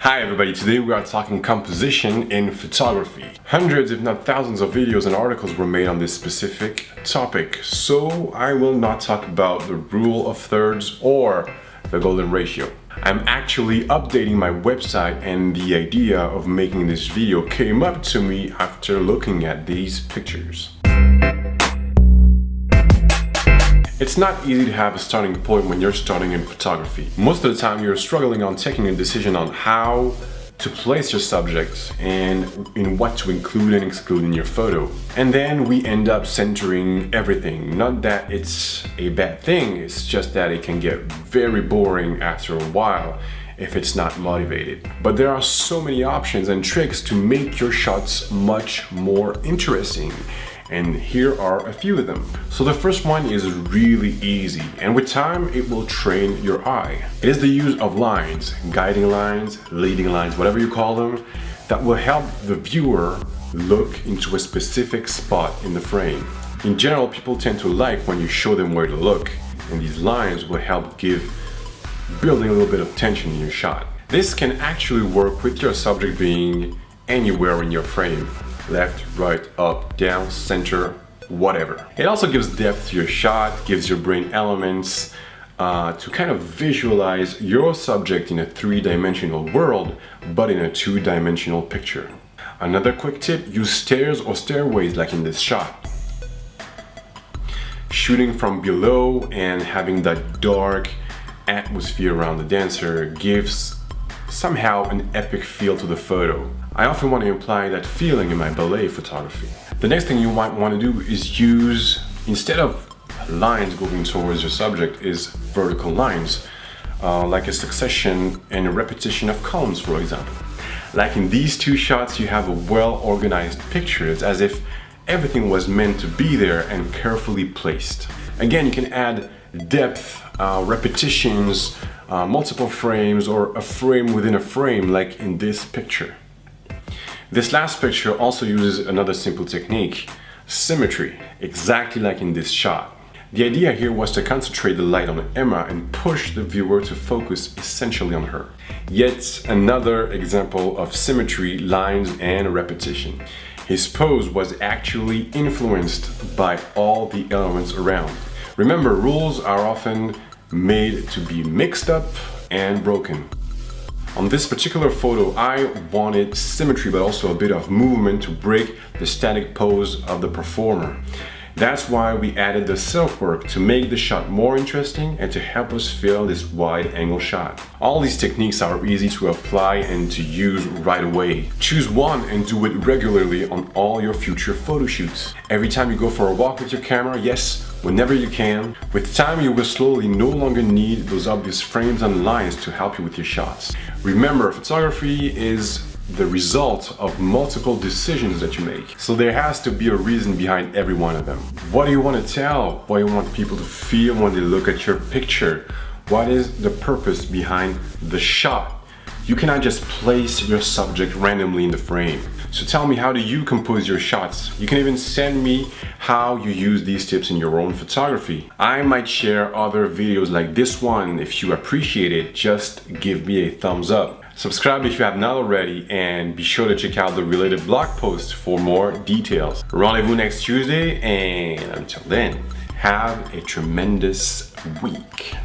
Hi everybody, today we are talking composition in photography. Hundreds if not thousands of videos and articles were made on this specific topic, so I will not talk about the rule of thirds or the golden ratio. I'm actually updating my website, and the idea of making this video came up to me after looking at these pictures. It's not easy to have a starting point when you're starting in photography. Most of the time you're struggling on taking a decision on how to place your subjects and in what to include and exclude in your photo. And then we end up centering everything. Not that it's a bad thing, it's just that it can get very boring after a while if it's not motivated. But there are so many options and tricks to make your shots much more interesting. And here are a few of them. So the first one is really easy, and with time it will train your eye. It is the use of lines, guiding lines, leading lines, whatever you call them, that will help the viewer look into a specific spot in the frame. In general, people tend to like when you show them where to look, and these lines will help building a little bit of tension in your shot. This can actually work with your subject being anywhere in your frame. Left, right, up, down, center, whatever. It also gives depth to your shot, gives your brain elements to kind of visualize your subject in a three-dimensional world, but in a two-dimensional picture. Another quick tip, use stairs or stairways like in this shot. Shooting from below and having that dark atmosphere around the dancer gives somehow an epic feel to the photo. I often want to imply that feeling in my ballet photography. The next thing you might want to do is use, instead of lines going towards your subject, is vertical lines, like a succession and a repetition of columns, for example. Like in these two shots, you have a well-organized picture. It's as if everything was meant to be there and carefully placed. Again, you can add depth, repetitions, multiple frames, or a frame within a frame, like in this picture. This last picture also uses another simple technique, symmetry, exactly like in this shot. The idea here was to concentrate the light on Emma and push the viewer to focus essentially on her. Yet another example of symmetry, lines, and repetition. His pose was actually influenced by all the elements around. Remember, rules are often made to be mixed up and broken. On this particular photo, I wanted symmetry but also a bit of movement to break the static pose of the performer. That's why we added the silk work to make the shot more interesting and to help us feel this wide angle shot. All these techniques are easy to apply and to use right away. Choose one and do it regularly on all your future photo shoots. Every time you go for a walk with your camera, yes, whenever you can. With time, you will slowly no longer need those obvious frames and lines to help you with your shots. Remember, photography is the result of multiple decisions that you make. So there has to be a reason behind every one of them. What do you want to tell? What do you want people to feel when they look at your picture? What is the purpose behind the shot? You cannot just place your subject randomly in the frame. So tell me, how do you compose your shots? You can even send me how you use these tips in your own photography. I might share other videos like this one. If you appreciate it, just give me a thumbs up. Subscribe if you have not already, and be sure to check out the related blog post for more details. Rendezvous next Tuesday, and until then, have a tremendous week.